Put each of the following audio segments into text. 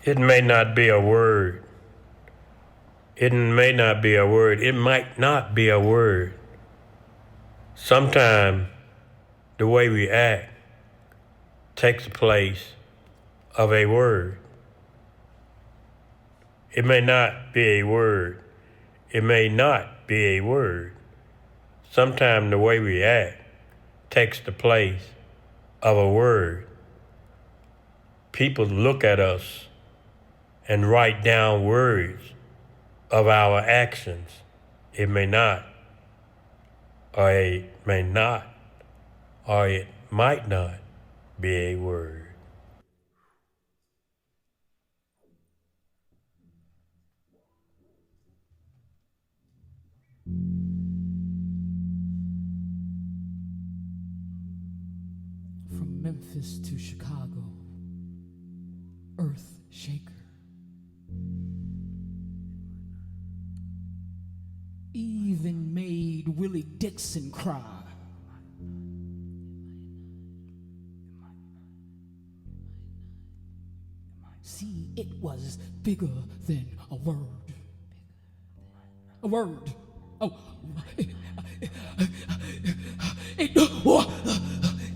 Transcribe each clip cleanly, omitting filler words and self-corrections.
It may not be a word. It may not be a word. It might not be a word. Sometimes the way we act takes the place of a word. It may not be a word. It may not be a word. Sometimes the way we act takes the place of a word. People look at us and write down words of our actions. It may not, or it may not, or it might not be a word. From Memphis to Chicago, earth shaker. Even made Willie Dixon cry. See, it was bigger than a word. A word. Oh,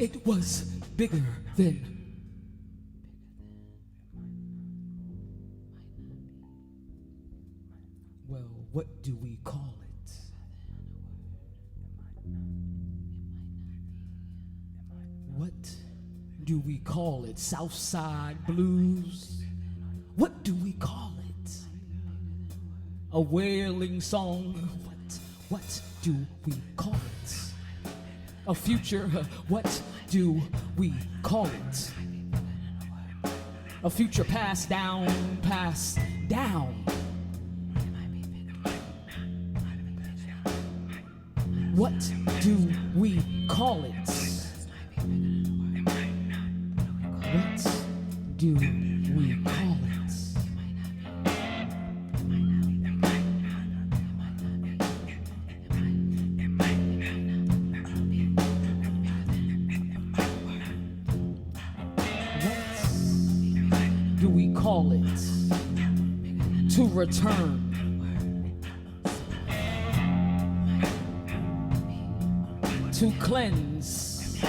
it was bigger than. Well, what do we call it? What do we call it? Southside blues? What do we call it? A wailing song? What do we call it? A future? What do we call it? A future passed down, passed down. What do we call it? What do we call it? What do we call it? To return. To cleanse.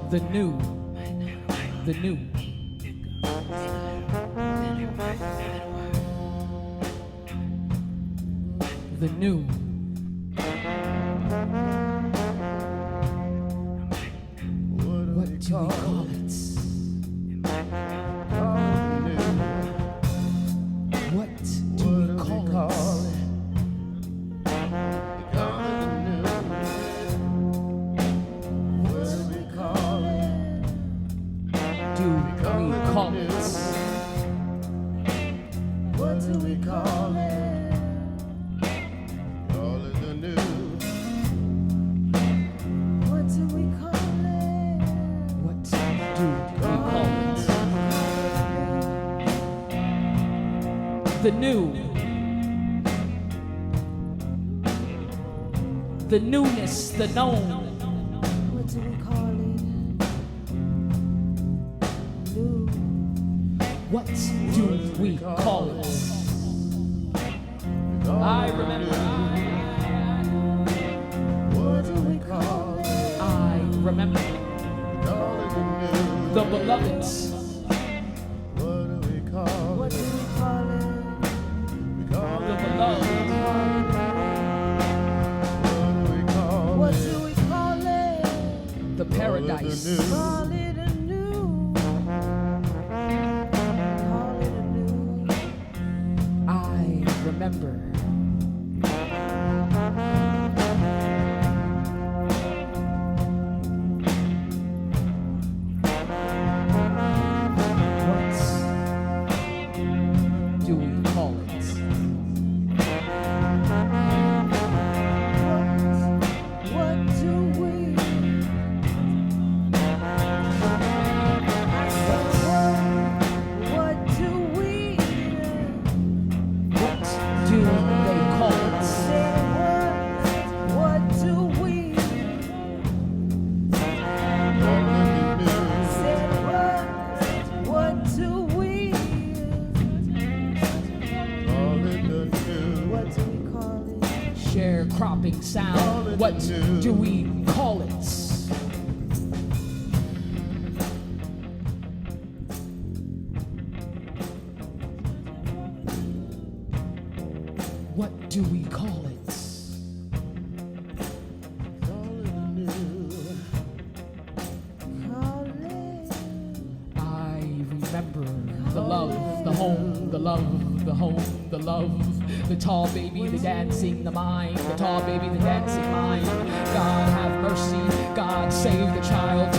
The new. The new. The new. What do we call it? What do we call it? What do we call it? Call it the new. What do we call it? What do we call it? The new. The newness, the known. What do we call it? New. What do we call it? I remember. What do we call it? I remember. Call it the new. The beloveds. What do we call it? What do we call it? We call The it beloved. What do we call it? The paradise. Call it a new. Call it a new. I remember. What do we call it? What do we? happening sound. What do we call it? What do we call it? I remember the love, the home, the love, the home, the love, the tall baby, the dancing, the mind, the tall baby, the dancing mind. God have mercy, God save the child.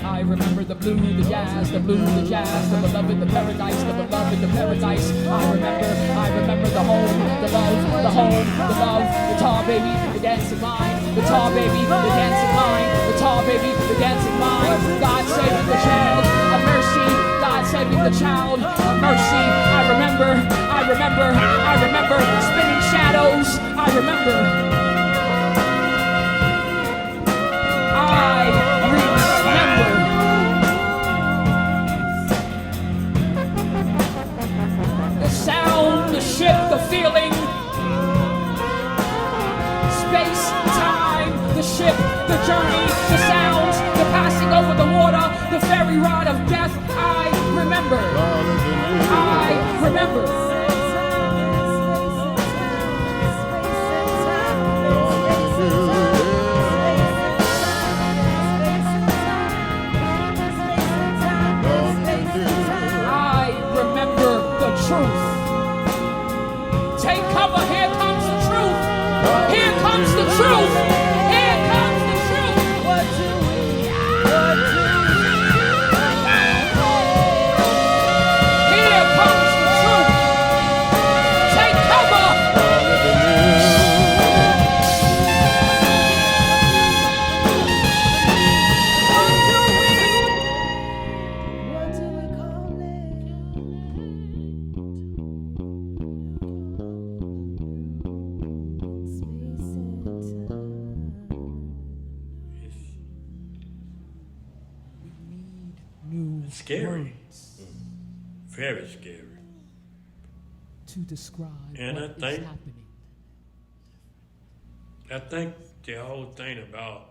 I remember the blue, the jazz, the blue, the jazz, the beloved, the paradise, the beloved, the paradise. I remember the home, the love, the home, the love, the tall baby, the dancing mind, the tall baby, the dancing mind, the tall baby, the dancing mind. God saving the child, a mercy, God saving the child, a mercy. I remember spinning shadows. I remember. The sound, the ship, the feeling, space, time, the ship, the journey, the sounds, the passing over the water, the ferry ride of death. I remember. Truth. Take cover, here comes the truth. Here comes the truth. Here comes the truth. What do we Here comes the truth. Take cover. What do we call it? Scary. Words Very scary. to describe And what is happening. I think the whole thing about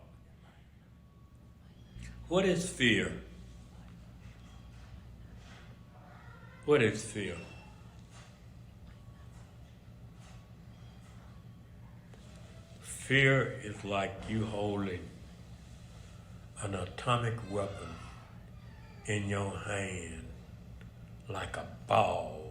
what is fear? What is fear? Fear is like you holding an atomic weapon in your hand like a ball